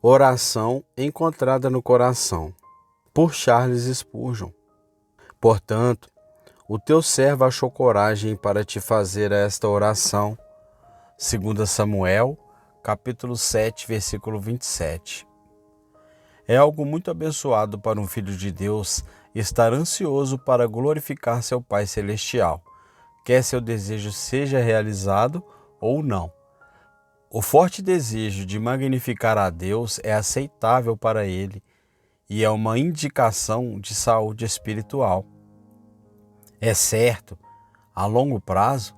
Oração encontrada no coração, por Charles Spurgeon. Portanto, o teu servo achou coragem para te fazer esta oração. 2 Samuel, capítulo 7, versículo 27. É algo muito abençoado para um filho de Deus estar ansioso para glorificar seu Pai Celestial, quer seu desejo seja realizado ou não. O forte desejo de magnificar a Deus é aceitável para ele e é uma indicação de saúde espiritual. É certo, a longo prazo,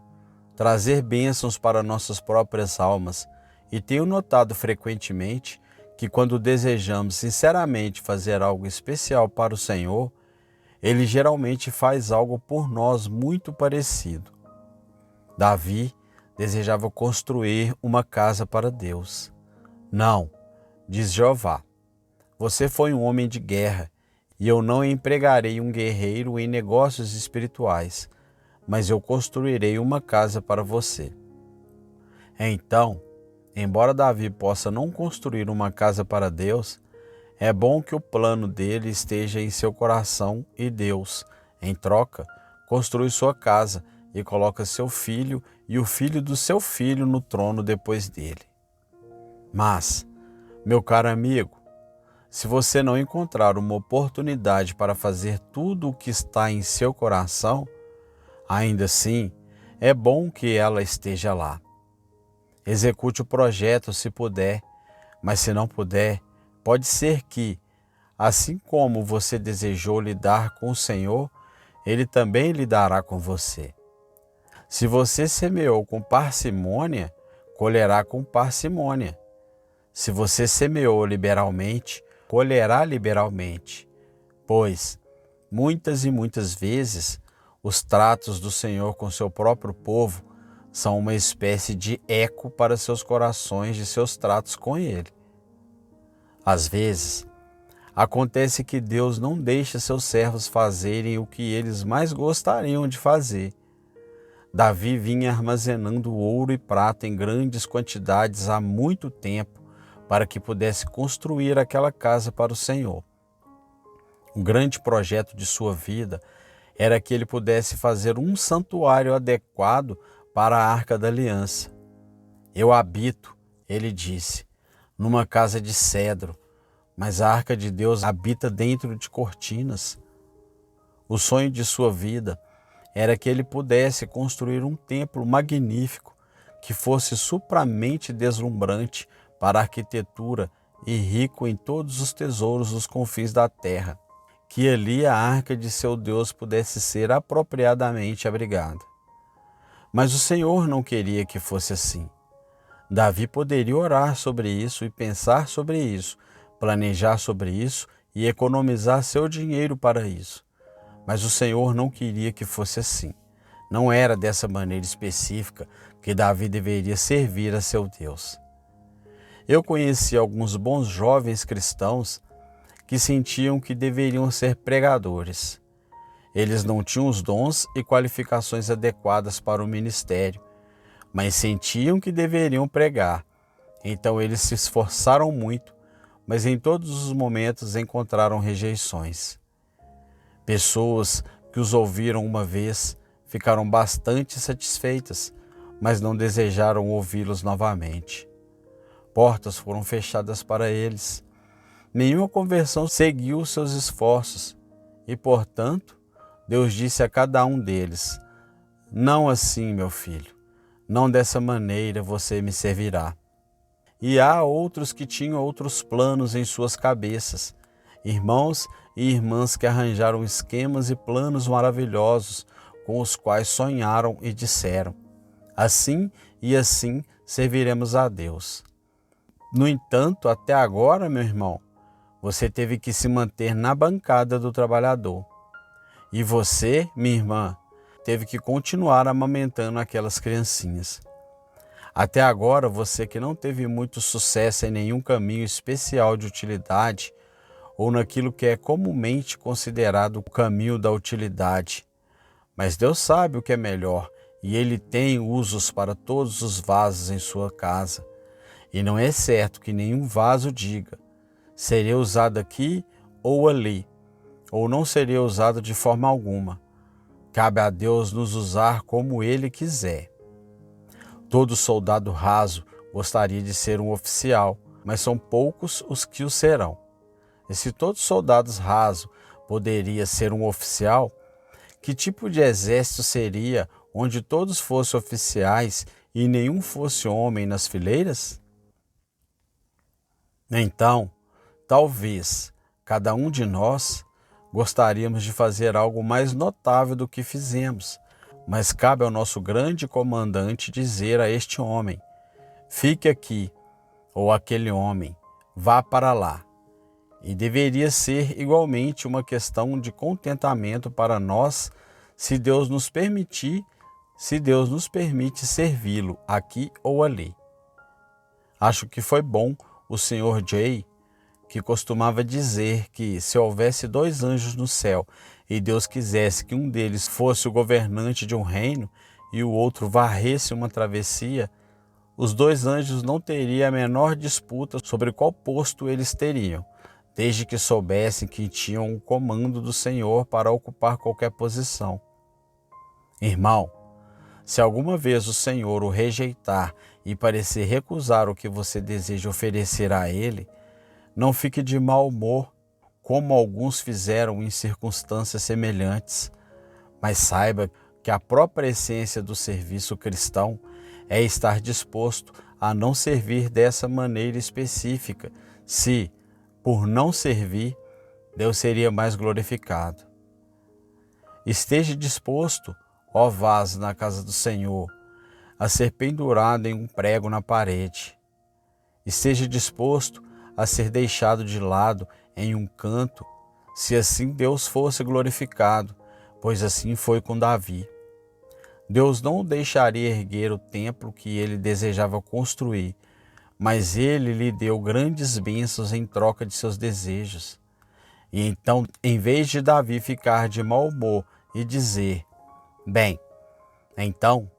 trazer bênçãos para nossas próprias almas, e tenho notado frequentemente que quando desejamos sinceramente fazer algo especial para o Senhor, Ele geralmente faz algo por nós muito parecido. Davi desejava construir uma casa para Deus. Não, diz Jeová, você foi um homem de guerra, e eu não empregarei um guerreiro em negócios espirituais, mas eu construirei uma casa para você. Então, embora Davi possa não construir uma casa para Deus, é bom que o plano dele esteja em seu coração e Deus, em troca, construi sua casa e coloca seu filho e o filho do seu filho no trono depois dele. Mas, meu caro amigo, se você não encontrar uma oportunidade para fazer tudo o que está em seu coração, ainda assim, é bom que ela esteja lá. Execute o projeto se puder, mas se não puder, pode ser que, assim como você desejou lidar com o Senhor, Ele também lidará com você. Se você semeou com parcimônia, colherá com parcimônia. Se você semeou liberalmente, colherá liberalmente. Pois, muitas e muitas vezes, os tratos do Senhor com seu próprio povo são uma espécie de eco para seus corações de seus tratos com Ele. Às vezes, acontece que Deus não deixa seus servos fazerem o que eles mais gostariam de fazer. Davi vinha armazenando ouro e prata em grandes quantidades há muito tempo para que pudesse construir aquela casa para o Senhor. O grande projeto de sua vida era que ele pudesse fazer um santuário adequado para a Arca da Aliança. Eu habito, ele disse, numa casa de cedro, mas a Arca de Deus habita dentro de cortinas. O sonho de sua vida era que ele pudesse construir um templo magnífico que fosse supramente deslumbrante para a arquitetura e rico em todos os tesouros dos confins da terra, que ali a arca de seu Deus pudesse ser apropriadamente abrigada. Mas o Senhor não queria que fosse assim. Davi poderia orar sobre isso e pensar sobre isso, planejar sobre isso e economizar seu dinheiro para isso. Mas o Senhor não queria que fosse assim. Não era dessa maneira específica que Davi deveria servir a seu Deus. Eu conheci alguns bons jovens cristãos que sentiam que deveriam ser pregadores. Eles não tinham os dons e qualificações adequadas para o ministério, mas sentiam que deveriam pregar. Então eles se esforçaram muito, mas em todos os momentos encontraram rejeições. Pessoas que os ouviram uma vez ficaram bastante satisfeitas, mas não desejaram ouvi-los novamente. Portas foram fechadas para eles. Nenhuma conversão seguiu seus esforços e, portanto, Deus disse a cada um deles: não assim, meu filho, não dessa maneira você me servirá. E há outros que tinham outros planos em suas cabeças, irmãos e irmãs que arranjaram esquemas e planos maravilhosos com os quais sonharam e disseram: assim e assim serviremos a Deus. No entanto, até agora, meu irmão, você teve que se manter na bancada do trabalhador. E você, minha irmã, teve que continuar amamentando aquelas criancinhas. Até agora, você que não teve muito sucesso em nenhum caminho especial de utilidade, ou naquilo que é comumente considerado o caminho da utilidade. Mas Deus sabe o que é melhor, e Ele tem usos para todos os vasos em sua casa. E não é certo que nenhum vaso diga: seria usado aqui ou ali, ou não seria usado de forma alguma. Cabe a Deus nos usar como Ele quiser. Todo soldado raso gostaria de ser um oficial, mas são poucos os que o serão. E se todos os soldados rasos poderia ser um oficial, que tipo de exército seria onde todos fossem oficiais e nenhum fosse homem nas fileiras? Então, talvez cada um de nós gostaríamos de fazer algo mais notável do que fizemos, mas cabe ao nosso grande comandante dizer a este homem: fique aqui, ou aquele homem, vá para lá. E deveria ser igualmente uma questão de contentamento para nós, se Deus nos permite servi-lo aqui ou ali. Acho que foi bom o Sr. Jay, que costumava dizer que se houvesse 2 anjos no céu e Deus quisesse que um deles fosse o governante de um reino e o outro varresse uma travessia, os 2 anjos não teriam a menor disputa sobre qual posto eles teriam, desde que soubessem que tinham o comando do Senhor para ocupar qualquer posição. Irmão, se alguma vez o Senhor o rejeitar e parecer recusar o que você deseja oferecer a Ele, não fique de mau humor, como alguns fizeram em circunstâncias semelhantes, mas saiba que a própria essência do serviço cristão é estar disposto a não servir dessa maneira específica, se, por não servir, Deus seria mais glorificado. Esteja disposto, ó vaso na casa do Senhor, a ser pendurado em um prego na parede. Esteja disposto a ser deixado de lado em um canto, se assim Deus fosse glorificado, pois assim foi com Davi. Deus não o deixaria erguer o templo que ele desejava construir, mas ele lhe deu grandes bênçãos em troca de seus desejos. E então, em vez de Davi ficar de mau humor e dizer: bem, então,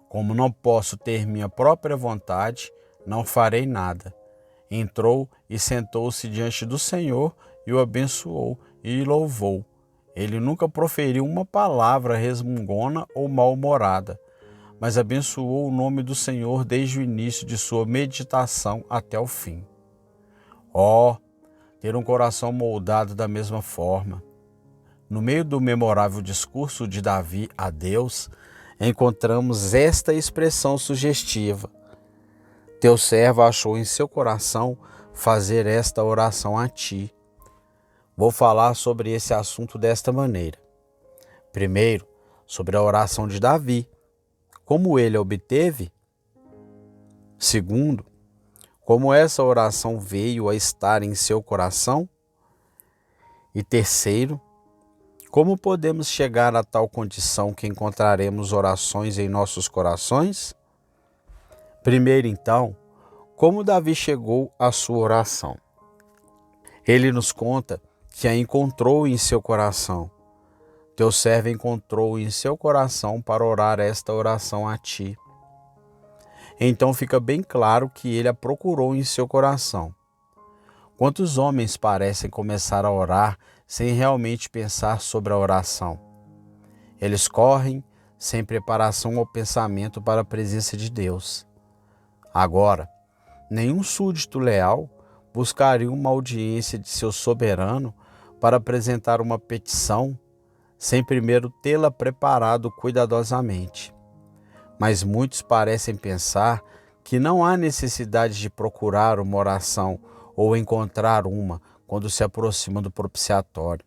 como não posso ter minha própria vontade, não farei nada. Entrou e sentou-se diante do Senhor e o abençoou e louvou. Ele nunca proferiu uma palavra resmungona ou mal-humorada, mas abençoou o nome do Senhor desde o início de sua meditação até o fim. Ter um coração moldado da mesma forma. No meio do memorável discurso de Davi a Deus, encontramos esta expressão sugestiva: teu servo achou em seu coração fazer esta oração a ti. Vou falar sobre esse assunto desta maneira. Primeiro, sobre a oração de Davi, como ele a obteve. Segundo, como essa oração veio a estar em seu coração. E terceiro, como podemos chegar a tal condição que encontraremos orações em nossos corações? Primeiro, então, como Davi chegou à sua oração. Ele nos conta que a encontrou em seu coração. Teu servo encontrou em seu coração para orar esta oração a ti. Então fica bem claro que ele a procurou em seu coração. Quantos homens parecem começar a orar sem realmente pensar sobre a oração? Eles correm sem preparação ou pensamento para a presença de Deus. Agora, nenhum súdito leal buscaria uma audiência de seu soberano para apresentar uma petição sem primeiro tê-la preparado cuidadosamente. Mas muitos parecem pensar que não há necessidade de procurar uma oração ou encontrar uma quando se aproximam do propiciatório.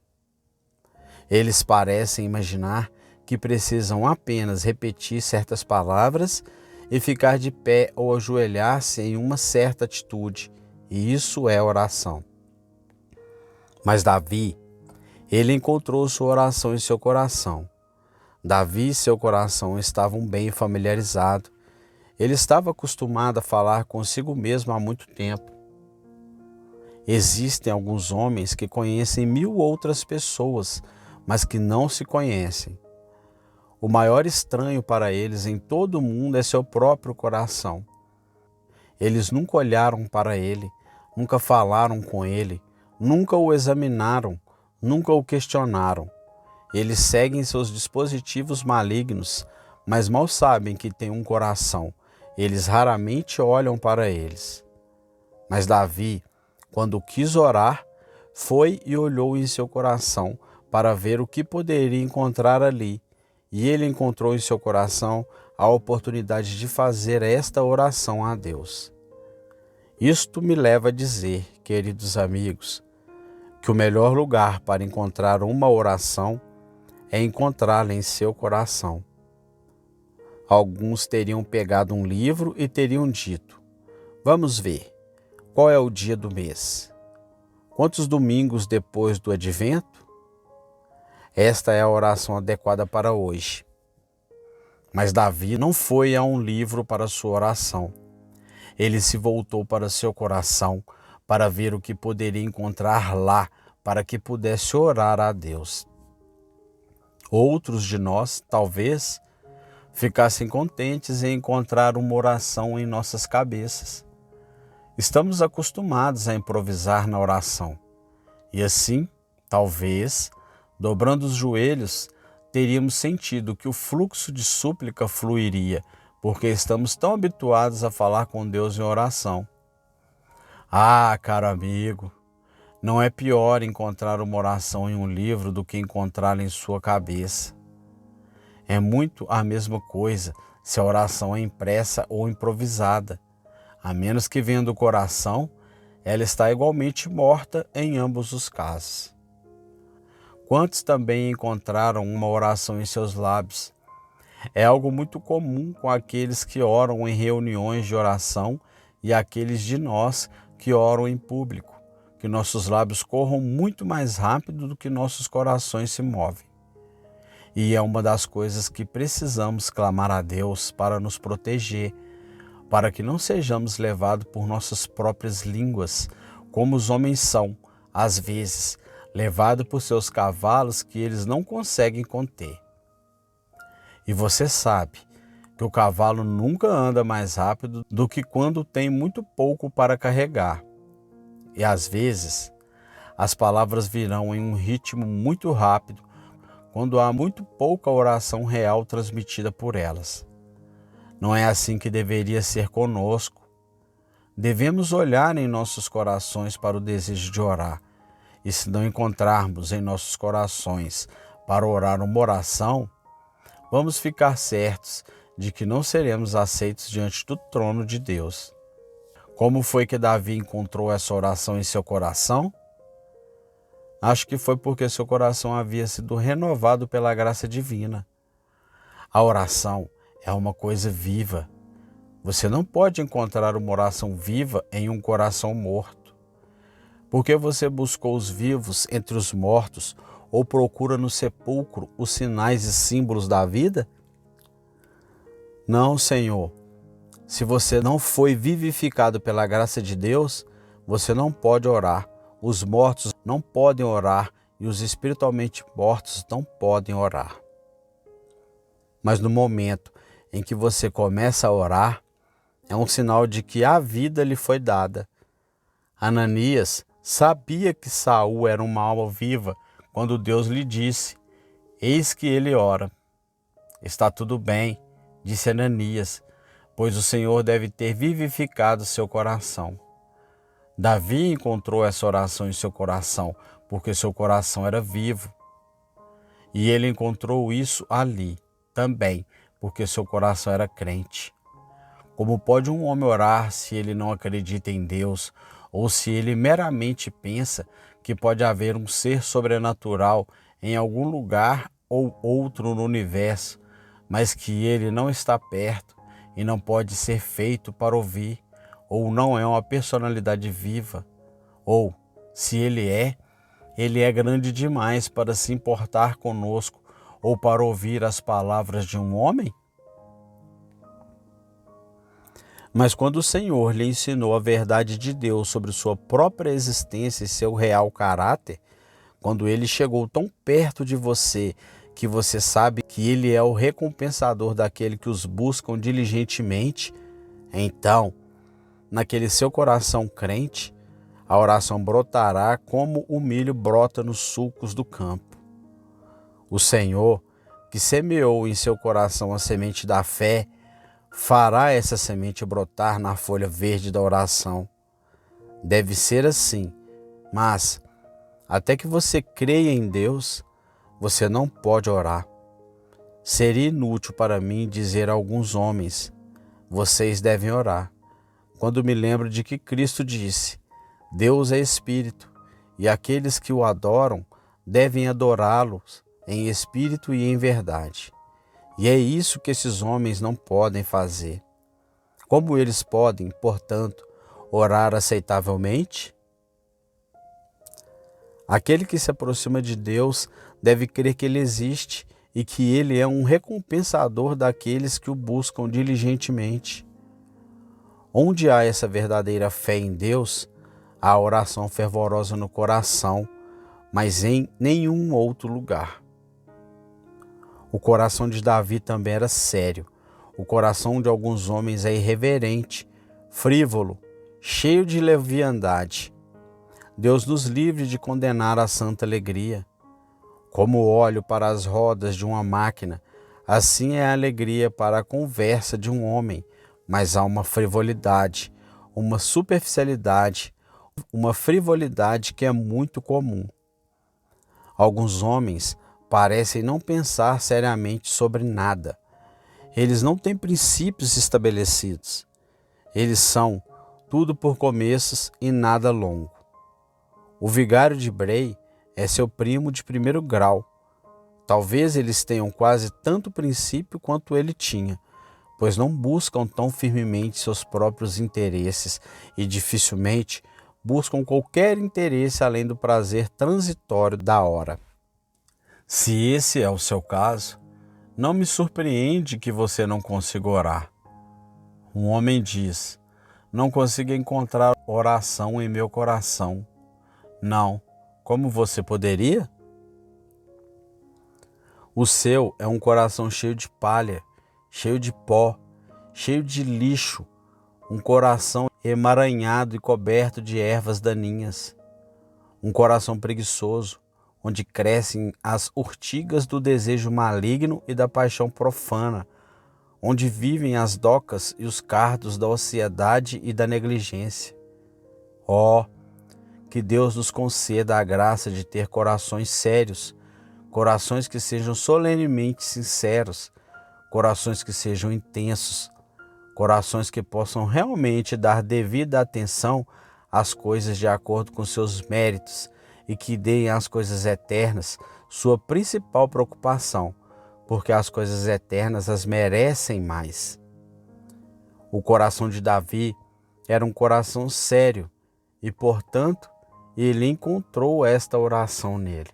Eles parecem imaginar que precisam apenas repetir certas palavras e ficar de pé ou ajoelhar-se em uma certa atitude, e isso é oração. Mas Davi, ele encontrou sua oração em seu coração. Davi e seu coração estavam bem familiarizados. Ele estava acostumado a falar consigo mesmo há muito tempo. Existem alguns homens que conhecem 1000 outras pessoas, mas que não se conhecem. O maior estranho para eles em todo o mundo é seu próprio coração. Eles nunca olharam para ele, nunca falaram com ele, nunca o examinaram, nunca o questionaram. Eles seguem seus dispositivos malignos, mas mal sabem que tem um coração. Eles raramente olham para eles. Mas Davi, quando quis orar, foi e olhou em seu coração para ver o que poderia encontrar ali. E ele encontrou em seu coração a oportunidade de fazer esta oração a Deus. Isto me leva a dizer, queridos amigos, que o melhor lugar para encontrar uma oração é encontrá-la em seu coração. Alguns teriam pegado um livro e teriam dito: vamos ver, qual é o dia do mês? Quantos domingos depois do advento? Esta é a oração adequada para hoje. Mas Davi não foi a um livro para sua oração. Ele se voltou para seu coração para ver o que poderia encontrar lá para que pudesse orar a Deus. Outros de nós, talvez, ficassem contentes em encontrar uma oração em nossas cabeças. Estamos acostumados a improvisar na oração. E assim, talvez, dobrando os joelhos, teríamos sentido que o fluxo de súplica fluiria, porque estamos tão habituados a falar com Deus em oração. Ah, caro amigo, não é pior encontrar uma oração em um livro do que encontrá-la em sua cabeça. É muito a mesma coisa se a oração é impressa ou improvisada. A menos que venha do coração, ela está igualmente morta em ambos os casos. Quantos também encontraram uma oração em seus lábios? É algo muito comum com aqueles que oram em reuniões de oração e aqueles de nós que oram em público, que nossos lábios corram muito mais rápido do que nossos corações se movem. E é uma das coisas que precisamos clamar a Deus para nos proteger, para que não sejamos levados por nossas próprias línguas, como os homens são, às vezes, levados por seus cavalos que eles não conseguem conter. E você sabe que o cavalo nunca anda mais rápido do que quando tem muito pouco para carregar. E às vezes, as palavras virão em um ritmo muito rápido quando há muito pouca oração real transmitida por elas. Não é assim que deveria ser conosco. Devemos olhar em nossos corações para o desejo de orar. E se não encontrarmos em nossos corações para orar uma oração, vamos ficar certos de que não seremos aceitos diante do trono de Deus. Como foi que Davi encontrou essa oração em seu coração? Acho que foi porque seu coração havia sido renovado pela graça divina. A oração é uma coisa viva. Você não pode encontrar uma oração viva em um coração morto. Porque você buscou os vivos entre os mortos ou procura no sepulcro os sinais e símbolos da vida? Não, Senhor. Se você não foi vivificado pela graça de Deus, você não pode orar. Os mortos não podem orar e os espiritualmente mortos não podem orar. Mas no momento em que você começa a orar, é um sinal de que a vida lhe foi dada. Ananias sabia que Saul era uma alma viva quando Deus lhe disse: eis que ele ora. Está tudo bem, disse Ananias, pois o Senhor deve ter vivificado seu coração. Davi encontrou essa oração em seu coração, porque seu coração era vivo. E ele encontrou isso ali também, porque seu coração era crente. Como pode um homem orar se ele não acredita em Deus, ou se ele meramente pensa que pode haver um ser sobrenatural em algum lugar ou outro no universo, mas que ele não está perto e não pode ser feito para ouvir, ou não é uma personalidade viva, ou, se ele é grande demais para se importar conosco ou para ouvir as palavras de um homem? Mas quando o Senhor lhe ensinou a verdade de Deus sobre sua própria existência e seu real caráter, quando ele chegou tão perto de você que você sabe que ele é o recompensador daquele que os buscam diligentemente, então naquele seu coração crente, a oração brotará como o milho brota nos sulcos do campo. O Senhor, que semeou em seu coração a semente da fé, fará essa semente brotar na folha verde da oração. Deve ser assim, mas até que você creia em Deus, você não pode orar. Seria inútil para mim dizer a alguns homens: vocês devem orar, quando me lembro de que Cristo disse: Deus é Espírito, e aqueles que o adoram devem adorá-lo em espírito e em verdade. E é isso que esses homens não podem fazer. Como eles podem, portanto, orar aceitavelmente? Aquele que se aproxima de Deus deve crer que Ele existe e que Ele é um recompensador daqueles que o buscam diligentemente. Onde há essa verdadeira fé em Deus, há oração fervorosa no coração, mas em nenhum outro lugar. O coração de Davi também era sério. O coração de alguns homens é irreverente, frívolo, cheio de leviandade. Deus nos livre de condenar a santa alegria. Como o óleo para as rodas de uma máquina, assim é a alegria para a conversa de um homem, mas há uma frivolidade, uma superficialidade, uma frivolidade que é muito comum. Alguns homens parecem não pensar seriamente sobre nada. Eles não têm princípios estabelecidos. Eles são tudo por começos e nada longo. O vigário de Bray é seu primo de primeiro grau. Talvez eles tenham quase tanto princípio quanto ele tinha, pois não buscam tão firmemente seus próprios interesses e dificilmente buscam qualquer interesse além do prazer transitório da hora. Se esse é o seu caso, não me surpreende que você não consiga orar. Um homem diz: não consigo encontrar oração em meu coração. Não, como você poderia? O seu é um coração cheio de palha, cheio de pó, cheio de lixo, um coração emaranhado e coberto de ervas daninhas, um coração preguiçoso, onde crescem as urtigas do desejo maligno e da paixão profana, onde vivem as docas e os cardos da ociosidade e da negligência. Oh, que Deus nos conceda a graça de ter corações sérios, corações que sejam solenemente sinceros, corações que sejam intensos, corações que possam realmente dar devida atenção às coisas de acordo com seus méritos e que deem às coisas eternas sua principal preocupação, porque as coisas eternas as merecem mais. O coração de Davi era um coração sério e, portanto, ele encontrou esta oração nele.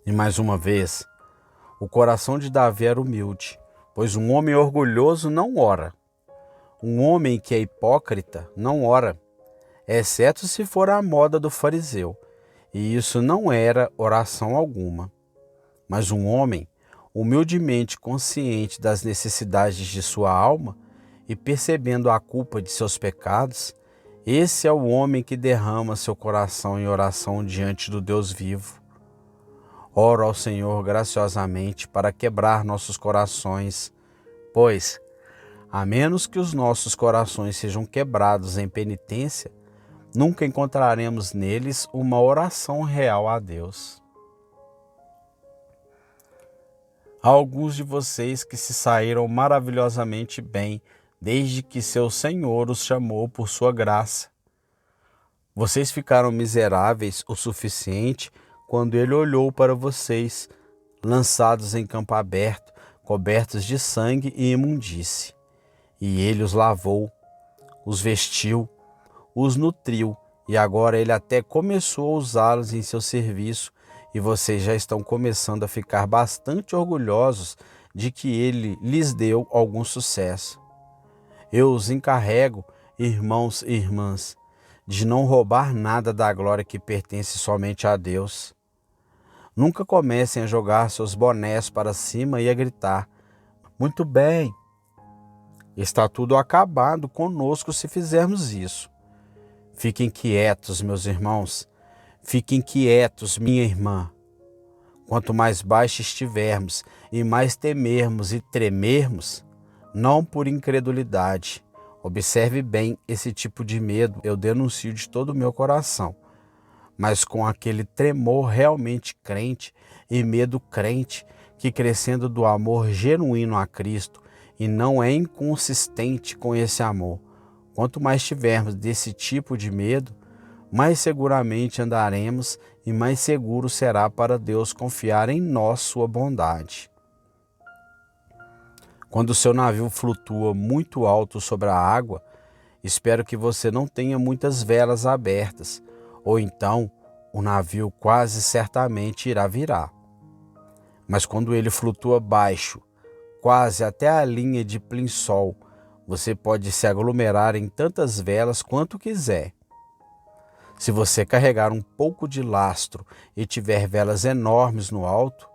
E mais uma vez, o coração de Davi era humilde, pois um homem orgulhoso não ora. Um homem que é hipócrita não ora, exceto se for a moda do fariseu, e isso não era oração alguma. Mas um homem humildemente consciente das necessidades de sua alma e percebendo a culpa de seus pecados, esse é o homem que derrama seu coração em oração diante do Deus vivo. Oro ao Senhor graciosamente para quebrar nossos corações, pois, a menos que os nossos corações sejam quebrados em penitência, nunca encontraremos neles uma oração real a Deus. Há alguns de vocês que se saíram maravilhosamente bem desde que seu Senhor os chamou por sua graça. Vocês ficaram miseráveis o suficiente quando Ele olhou para vocês, lançados em campo aberto, cobertos de sangue e imundície. E Ele os lavou, os vestiu, os nutriu, e agora Ele até começou a usá-los em seu serviço, e vocês já estão começando a ficar bastante orgulhosos de que Ele lhes deu algum sucesso. Eu os encarrego, irmãos e irmãs, de não roubar nada da glória que pertence somente a Deus. Nunca comecem a jogar seus bonés para cima e a gritar: muito bem, Está tudo acabado conosco se fizermos isso. Fiquem quietos, meus irmãos. Fiquem quietos, minha irmã. Quanto mais baixo estivermos e mais temermos e tremermos, não por incredulidade. Observe bem esse tipo de medo, eu denuncio de todo o meu coração, mas com aquele tremor realmente crente e medo crente que, crescendo do amor genuíno a Cristo, e não é inconsistente com esse amor. Quanto mais tivermos desse tipo de medo, mais seguramente andaremos e mais seguro será para Deus confiar em nós sua bondade. Quando o seu navio flutua muito alto sobre a água, espero que você não tenha muitas velas abertas, ou então o navio quase certamente irá virar. Mas quando ele flutua baixo, quase até a linha de plim-sol, você pode se aglomerar em tantas velas quanto quiser. Se você carregar um pouco de lastro e tiver velas enormes no alto,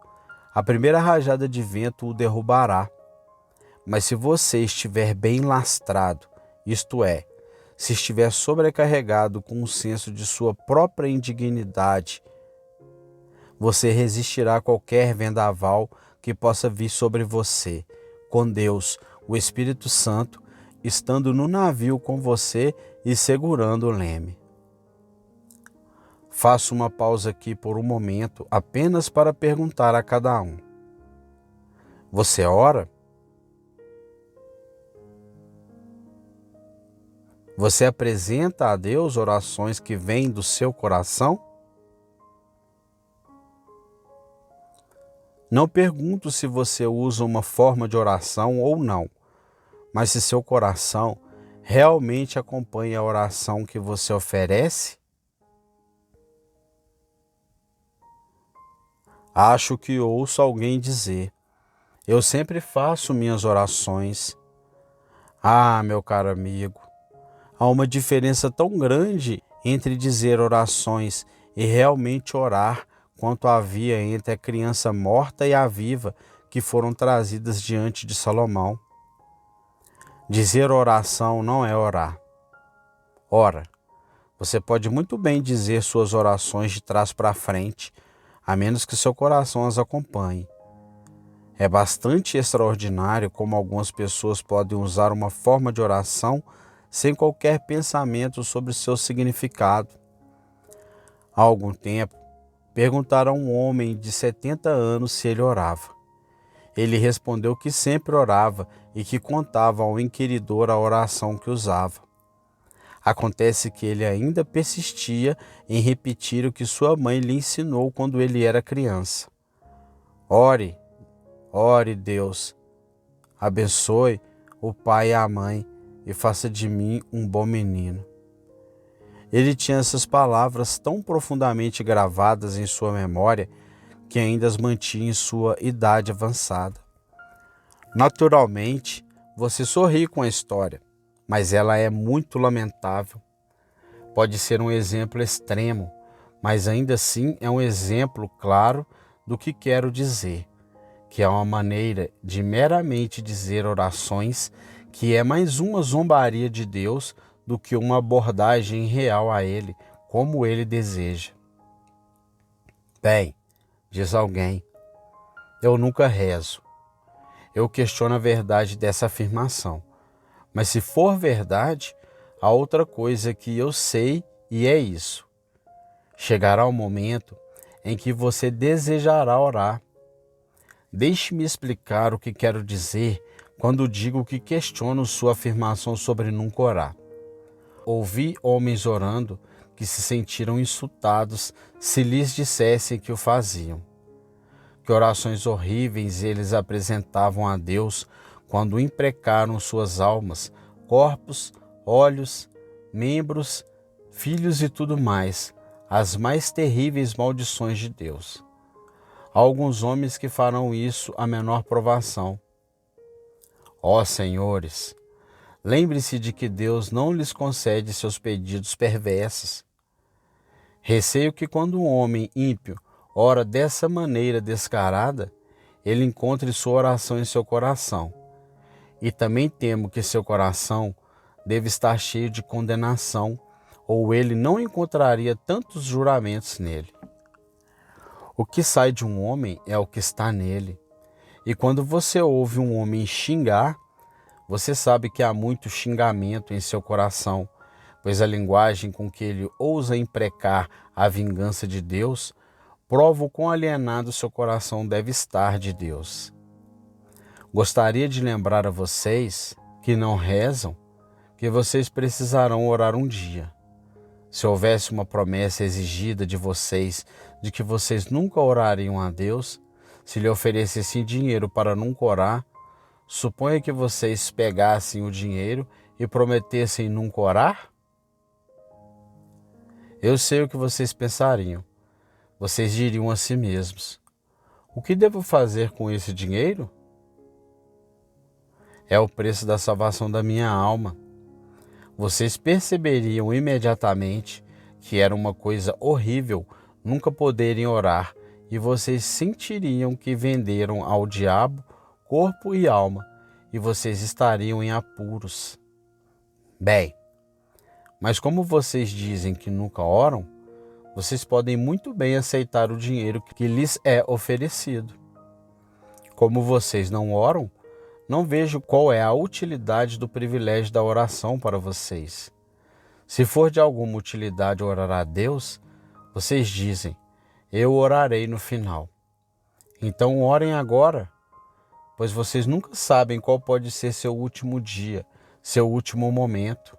a primeira rajada de vento o derrubará. Mas se você estiver bem lastrado, isto é, se estiver sobrecarregado com um senso de sua própria indignidade, você resistirá a qualquer vendaval que possa vir sobre você, com Deus, o Espírito Santo, estando no navio com você e segurando o leme. Faço uma pausa aqui por um momento, apenas para perguntar a cada um: você ora? Você apresenta a Deus orações que vêm do seu coração? Não pergunto se você usa uma forma de oração ou não, mas se seu coração realmente acompanha a oração que você oferece? Acho que ouço alguém dizer: eu sempre faço minhas orações. Ah, meu caro amigo, há uma diferença tão grande entre dizer orações e realmente orar quanto havia entre a criança morta e a viva que foram trazidas diante de Salomão. Dizer oração não é orar. Ora, você pode muito bem dizer suas orações de trás para frente, a menos que seu coração as acompanhe. É bastante extraordinário como algumas pessoas podem usar uma forma de oração sem qualquer pensamento sobre seu significado. Há algum tempo, perguntaram a um homem de 70 anos se ele orava. Ele respondeu que sempre orava e que contava ao inquiridor a oração que usava. Acontece que ele ainda persistia em repetir o que sua mãe lhe ensinou quando ele era criança. Ore, ore, Deus, abençoe o pai e a mãe e faça de mim um bom menino. Ele tinha essas palavras tão profundamente gravadas em sua memória que ainda as mantinha em sua idade avançada. Naturalmente, você sorri com a história, mas ela é muito lamentável. Pode ser um exemplo extremo, mas ainda assim é um exemplo claro do que quero dizer, que é uma maneira de meramente dizer orações que é mais uma zombaria de Deus do que uma abordagem real a Ele, como Ele deseja. Bem, diz alguém, eu nunca rezo. Eu questiono a verdade dessa afirmação. Mas se for verdade, há outra coisa que eu sei e é isso. Chegará o momento em que você desejará orar. Deixe-me explicar o que quero dizer quando digo que questiono sua afirmação sobre nunca orar. Ouvi homens orando que se sentiram insultados se lhes dissessem que o faziam. Que orações horríveis eles apresentavam a Deus quando imprecaram suas almas, corpos, olhos, membros, filhos e tudo mais, as mais terríveis maldições de Deus. Há alguns homens que farão isso à menor provação. Ó senhores, lembre-se de que Deus não lhes concede seus pedidos perversos. Receio que quando um homem ímpio ora dessa maneira descarada, ele encontre sua oração em seu coração. E também temo que seu coração deve estar cheio de condenação, ou ele não encontraria tantos juramentos nele. O que sai de um homem é o que está nele. E quando você ouve um homem xingar, você sabe que há muito xingamento em seu coração, pois a linguagem com que ele ousa imprecar a vingança de Deus prova o quão alienado seu coração deve estar de Deus. Gostaria de lembrar a vocês que não rezam, que vocês precisarão orar um dia. Se houvesse uma promessa exigida de vocês de que vocês nunca orariam a Deus, se lhe oferecessem dinheiro para nunca orar, suponha que vocês pegassem o dinheiro e prometessem nunca orar? Eu sei o que vocês pensariam. Vocês diriam a si mesmos: o que devo fazer com esse dinheiro? É o preço da salvação da minha alma. Vocês perceberiam imediatamente que era uma coisa horrível nunca poderem orar, e vocês sentiriam que venderam ao diabo corpo e alma, e vocês estariam em apuros. Bem, mas como vocês dizem que nunca oram, vocês podem muito bem aceitar o dinheiro que lhes é oferecido. Como vocês não oram, não vejo qual é a utilidade do privilégio da oração para vocês. Se for de alguma utilidade orar a Deus, vocês dizem: eu orarei no final. Então orem agora, pois vocês nunca sabem qual pode ser seu último dia, seu último momento.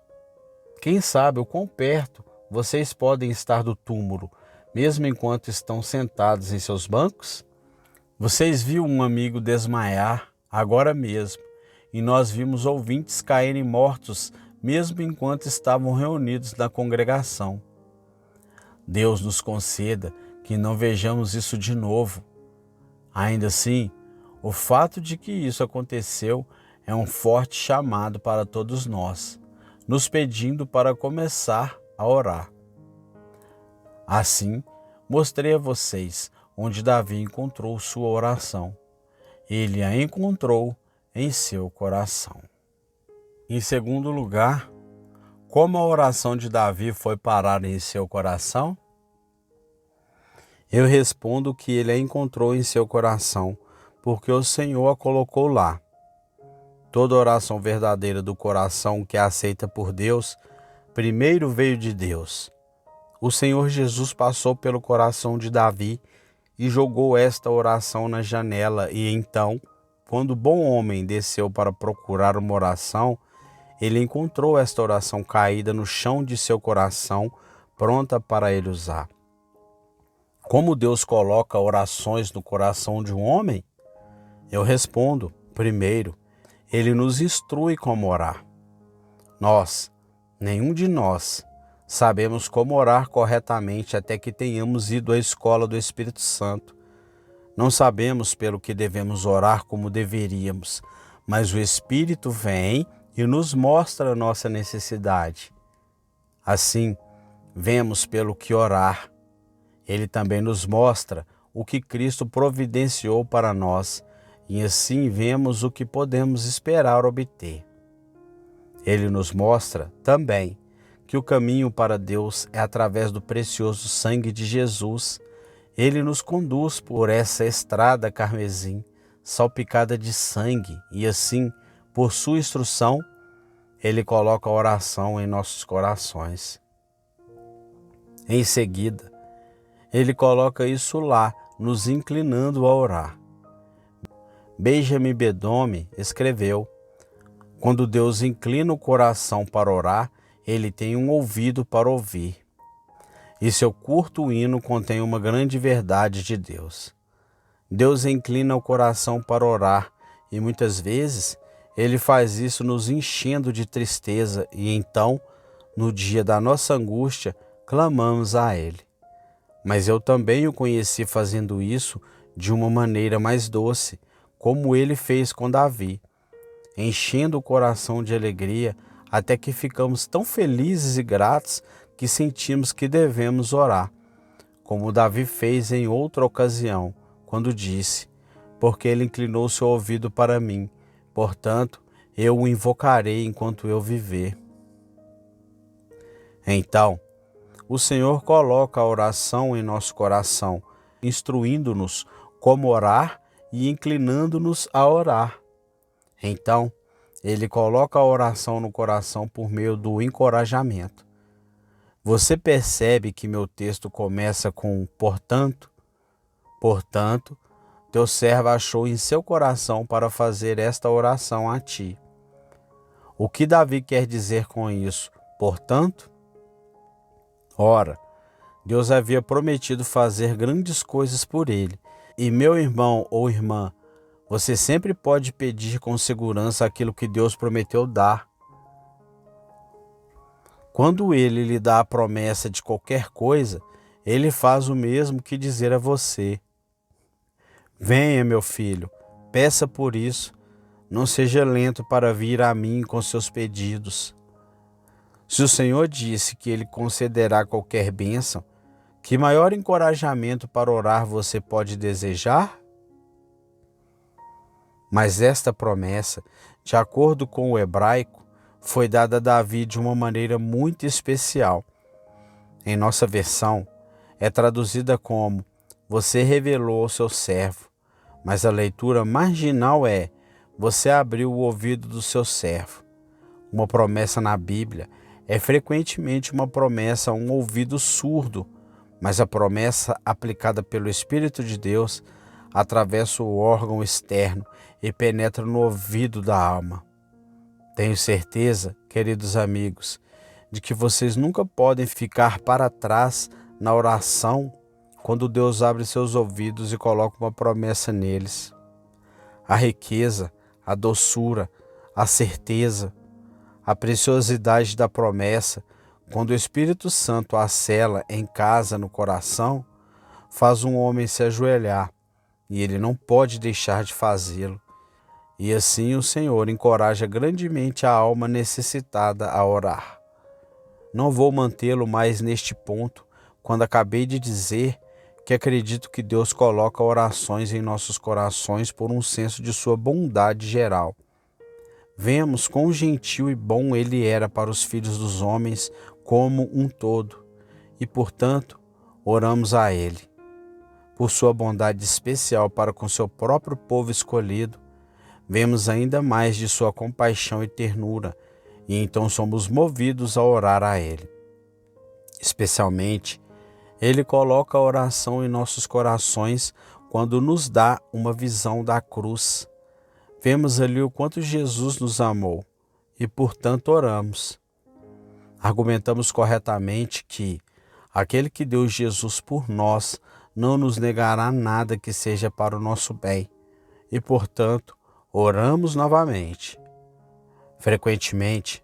Quem sabe o quão perto vocês podem estar do túmulo, mesmo enquanto estão sentados em seus bancos? Vocês viram um amigo desmaiar agora mesmo, e nós vimos ouvintes caírem mortos mesmo enquanto estavam reunidos na congregação. Deus nos conceda que não vejamos isso de novo. Ainda assim, o fato de que isso aconteceu é um forte chamado para todos nós, nos pedindo para começar a orar. Assim, mostrei a vocês onde Davi encontrou sua oração. Ele a encontrou em seu coração. Em segundo lugar, como a oração de Davi foi parar em seu coração? Eu respondo que ele a encontrou em seu coração, porque o Senhor a colocou lá. Toda oração verdadeira do coração que é aceita por Deus, primeiro veio de Deus. O Senhor Jesus passou pelo coração de Davi e jogou esta oração na janela, e então, quando o bom homem desceu para procurar uma oração, ele encontrou esta oração caída no chão de seu coração, pronta para ele usar. Como Deus coloca orações no coração de um homem? Eu respondo: primeiro, ele nos instrui como orar. Nenhum de nós, sabemos como orar corretamente até que tenhamos ido à escola do Espírito Santo. Não sabemos pelo que devemos orar como deveríamos, mas o Espírito vem e nos mostra a nossa necessidade. Assim, vemos pelo que orar. Ele também nos mostra o que Cristo providenciou para nós, e assim vemos o que podemos esperar obter. Ele nos mostra também que o caminho para Deus é através do precioso sangue de Jesus. Ele nos conduz por essa estrada carmesim, salpicada de sangue, e assim, por sua instrução, ele coloca a oração em nossos corações. Em seguida, ele coloca isso lá, nos inclinando a orar. Benjamin Bedomme escreveu: quando Deus inclina o coração para orar, ele tem um ouvido para ouvir. E seu curto hino contém uma grande verdade de Deus. Deus inclina o coração para orar, e muitas vezes ele faz isso nos enchendo de tristeza, e então, no dia da nossa angústia, clamamos a ele. Mas eu também o conheci fazendo isso de uma maneira mais doce, como ele fez com Davi, enchendo o coração de alegria até que ficamos tão felizes e gratos que sentimos que devemos orar, como Davi fez em outra ocasião, quando disse: porque ele inclinou seu ouvido para mim, portanto, eu o invocarei enquanto eu viver. Então, o Senhor coloca a oração em nosso coração, instruindo-nos como orar e inclinando-nos a orar. Então, Ele coloca a oração no coração por meio do encorajamento. Você percebe que meu texto começa com portanto? Portanto, teu servo achou em seu coração para fazer esta oração a ti. O que Davi quer dizer com isso? Portanto? Ora, Deus havia prometido fazer grandes coisas por ele. E meu irmão ou irmã, você sempre pode pedir com segurança aquilo que Deus prometeu dar. Quando Ele lhe dá a promessa de qualquer coisa, Ele faz o mesmo que dizer a você: venha, meu filho, peça por isso, não seja lento para vir a mim com seus pedidos. Se o Senhor disse que Ele concederá qualquer bênção, que maior encorajamento para orar você pode desejar? Mas esta promessa, de acordo com o hebraico, foi dada a Davi de uma maneira muito especial. Em nossa versão, é traduzida como você revelou ao seu servo, mas a leitura marginal é você abriu o ouvido do seu servo. Uma promessa na Bíblia é frequentemente uma promessa a um ouvido surdo, mas a promessa aplicada pelo Espírito de Deus atravessa o órgão externo e penetra no ouvido da alma. Tenho certeza, queridos amigos, de que vocês nunca podem ficar para trás na oração quando Deus abre seus ouvidos e coloca uma promessa neles. A riqueza, a doçura, a certeza, a preciosidade da promessa, quando o Espírito Santo a sela em casa no coração, faz um homem se ajoelhar e ele não pode deixar de fazê-lo. E assim o Senhor encoraja grandemente a alma necessitada a orar. Não vou mantê-lo mais neste ponto, quando acabei de dizer que acredito que Deus coloca orações em nossos corações por um senso de sua bondade geral. Vemos quão gentil e bom Ele era para os filhos dos homens como um todo, e, portanto, oramos a Ele. Por sua bondade especial para com seu próprio povo escolhido, vemos ainda mais de sua compaixão e ternura, e então somos movidos a orar a Ele. Especialmente, Ele coloca a oração em nossos corações quando nos dá uma visão da cruz. Vemos ali o quanto Jesus nos amou e, portanto, oramos. Argumentamos corretamente que aquele que deu Jesus por nós não nos negará nada que seja para o nosso bem e, portanto, oramos novamente. Frequentemente,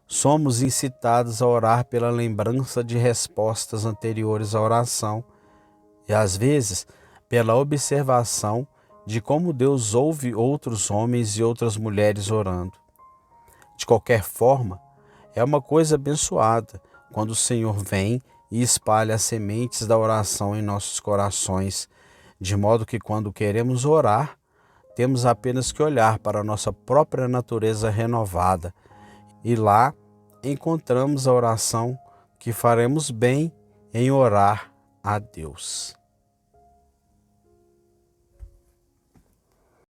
somos incitados a orar pela lembrança de respostas anteriores à oração e, às vezes, pela observação de como Deus ouve outros homens e outras mulheres orando. De qualquer forma, é uma coisa abençoada quando o Senhor vem e espalha as sementes da oração em nossos corações, de modo que quando queremos orar, temos apenas que olhar para a nossa própria natureza renovada e lá encontramos a oração que faremos bem em orar a Deus.